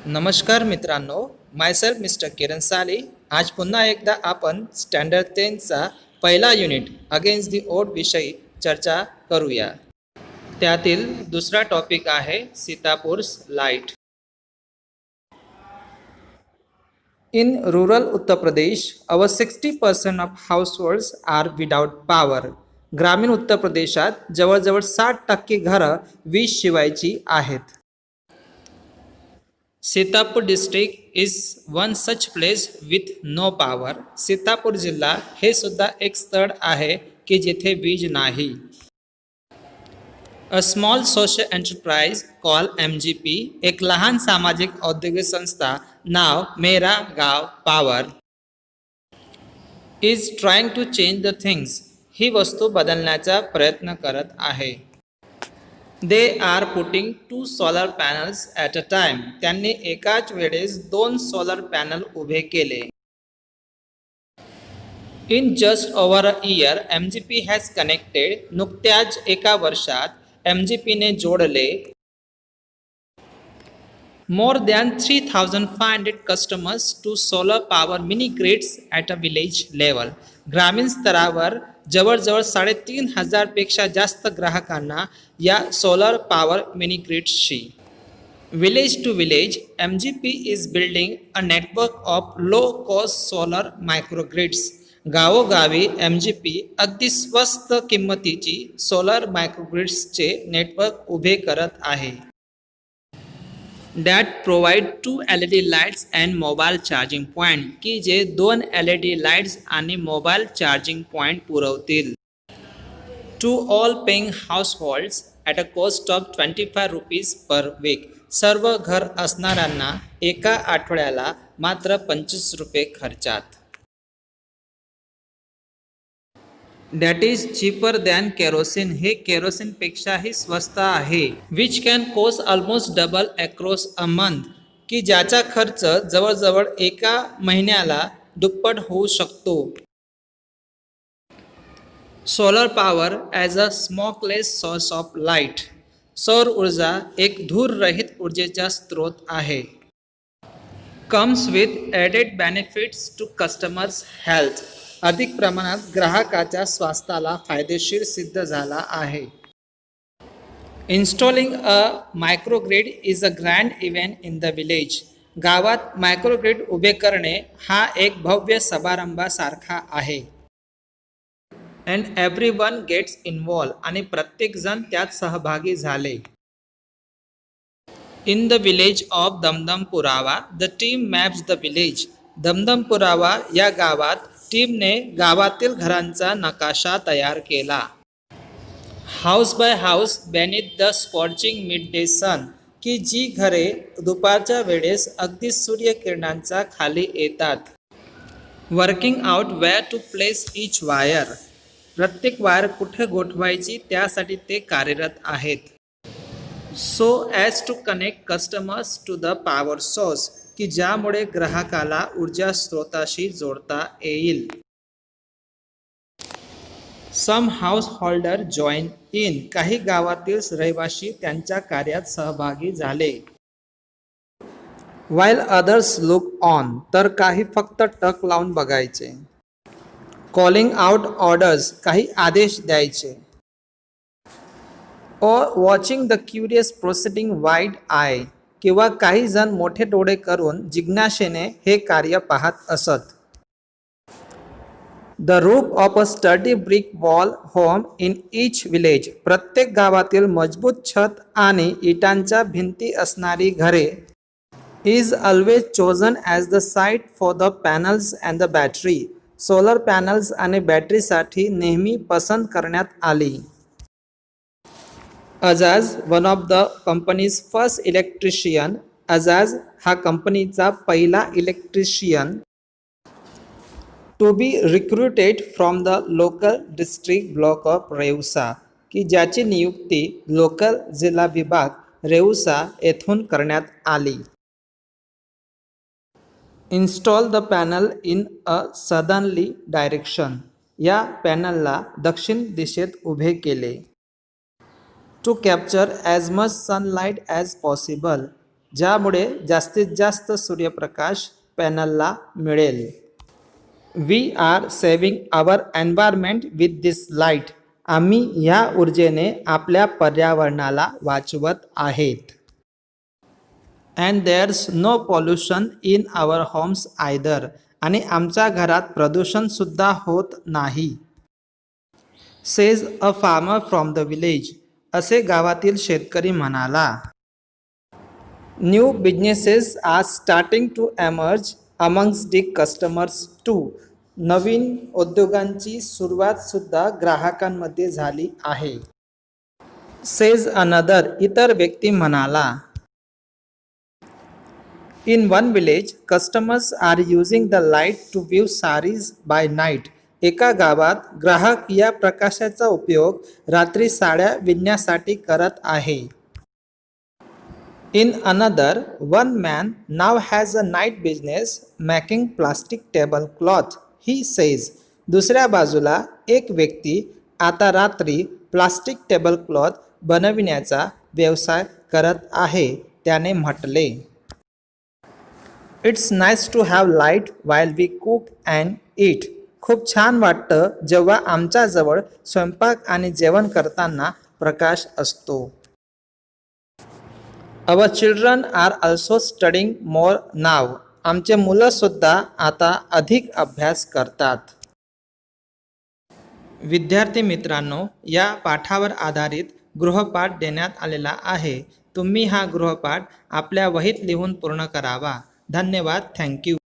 नमस्कार मित्रांनो, myself mister किरण साली. आज पुन्हा एकदा आपण स्टँडर्ड 10चा पहिला युनिट अगेन्स्ट दी ओड विषयी चर्चा करूया. त्यातील दुसरा टॉपिक आहे सीतापूर्स light. In rural Uttar Pradesh, our 60% of households are without power. ग्रामीण उत्तर प्रदेशात जवळजवळ 60% घरं वीज शिवायची आहेत. Sitapur district is one such place with no power. Sitapur जिल्हा हे सुद्धा एक स्थळ आहे की जिथे वीज नाही. A small social enterprise call MGP, एक लहान सामाजिक औद्योगिक संस्था नाव Mera Gaon Power, is trying to change the things, ही वस्तू बदलण्याचा प्रयत्न करत आहे. They are putting 2 solar panels at a time. त्यांनी एकाच वेळेस 2 सोलर पॅनल उभे केले. In just over a year MGP has connected. नुकत्याच एका वर्षात MGPने जोडले more than 3,500 customers to solar power mini grids at a village level. ग्रामीण स्तरावर जवळजवळ 3,500 पेक्षा जास्त ग्राहकांना या सोलर पॉवर मिनी ग्रिड्सशी. Village to village MGP is building a network of low cost solar microgrids. गावोगावी MGP अगदी स्वस्त किंमतीची सोलर मायक्रोग्रिड्सचे नेटवर्क उभे करत आहे. That provide 2 LED lights and mobile charging point, की जे 2 LED लाईट्स आणि मोबाईल चार्जिंग पॉईंट पुरवतील. To all paying households at a cost of 25 rupees per week. सर्व घर असणाऱ्यांना एका आठवड्याला मात्र 25 रुपये खर्चात. That is cheaper than kerosene, हे केरोसिनपेक्षाही स्वस्त आहे. Which can cost almost double across a month, की ज्याचा खर्च जवळजवळ एका महिन्याला दुप्पट होऊ शकतो. Solar power as a smokeless source of light. सौर ऊर्जा एक धूररहित ऊर्जेचा स्रोत आहे. Comes with added benefits to customers health. अधिक प्रमाणात ग्राहकाच्या स्वास्थ्याला फायदेशीर सिद्ध झाला आहे. Installing a microgrid is a grand event in the village. गावात मायक्रोग्रिड उभे करणे हा एक भव्य समारंभासारखा आहे. अँड एव्हरीवन गेट्स इन्व्हॉल्व, आणि प्रत्येकजण त्यात सहभागी झाले. In the village of Damdampurawa the team maps the village. Damdampurawa या गावात टीमने गावातील घरांचा नकाशा तयार केला. House by house beneath the scorching mid day sun, की जी घरे दुपारच्या वेळेस अगदी सूर्यकिरणांचा खाली येतात. Working out where to place each wire. प्रत्येक वायर कुठे गोठवायची त्यासाठी ते कार्यरत आहेत. So as to connect customers to the power source, की ज्यामुळे ग्राहकाला ऊर्जा स्रोताशी जोडता येईल. Some house holder join in. काही गावातील रहिवासी त्यांच्या कार्यात सहभागी झाले. वाईल अदर्स लुक ऑन, तर काही फक्त टक लावून बघायचे. कॉलिंग आउट ऑर्डर्स, काही आदेश द्यायचे. और watching the curious proceeding wide I, किंवा काही जण मोठे डोळे करून जिज्ञासेने हे कार्य पाहत असत. The roof of a sturdy brick wall home in each village. प्रत्येक गावातील मजबूत छत आणि इटांच्या भिंती असणारी घरे is always chosen as the site for the panels and the battery. Solar panels आणि बॅटरीसाठी नेहमी पसंत करण्यात आली. Ajaz, one of the company's first electrician. Ajaz हा कंपनीचा पहिला electrician. To be recruited from the local district block of Revsa, की ज्याची नियुक्ती लोकल जिल्हा विभाग रेवसा येथून करण्यात आली. Install the panel in a southernly direction. या पॅनलला दक्षिण दिशेत उभे केले. To capture as much sunlight as possible, ज्यामुळे जास्तीत जास्त सूर्यप्रकाश पॅनलला मिळेल. We are saving our environment with this light. आम्ही ह्या ऊर्जेने आपल्या पर्यावरणाला वाचवत आहेत. And there's no pollution in our homes either. आणि आमच्या घरात प्रदूषणसुद्धा होत नाही. Says a farmer from the village. असे गावातील शेतकरी म्हणाला. New businesses are starting to emerge amongst the customers too. नवीन उद्योगांची सुरुवातसुद्धा ग्राहकांमध्ये झाली आहे. Says another. इतर व्यक्ती म्हणाला. In one village customers are using the light to view saris by night. एका गावात ग्राहक या प्रकाशाचा उपयोग रात्री साड्या विणण्यासाठी करत आहे. In another one man now has a night business making plastic table cloth. He says. दुसऱ्या बाजूला एक व्यक्ती आता रात्री प्लास्टिक टेबल क्लॉथ बनविण्याचा व्यवसाय करत आहे. त्याने म्हटले. It's nice to have light while we cook and eat. खूप छान वाटतं जेव्हा आमच्याजवळ स्वयंपाक आणि जेवण करताना प्रकाश असतो. Our children are also studying more now. आमचे मुलंसुद्धा आता अधिक अभ्यास करतात. विद्यार्थी मित्रांनो, या पाठावर आधारित गृहपाठ देण्यात आलेला आहे. तुम्ही हा गृहपाठ आपल्या वहीत लिहून पूर्ण करावा. धन्यवाद. थँक्यू.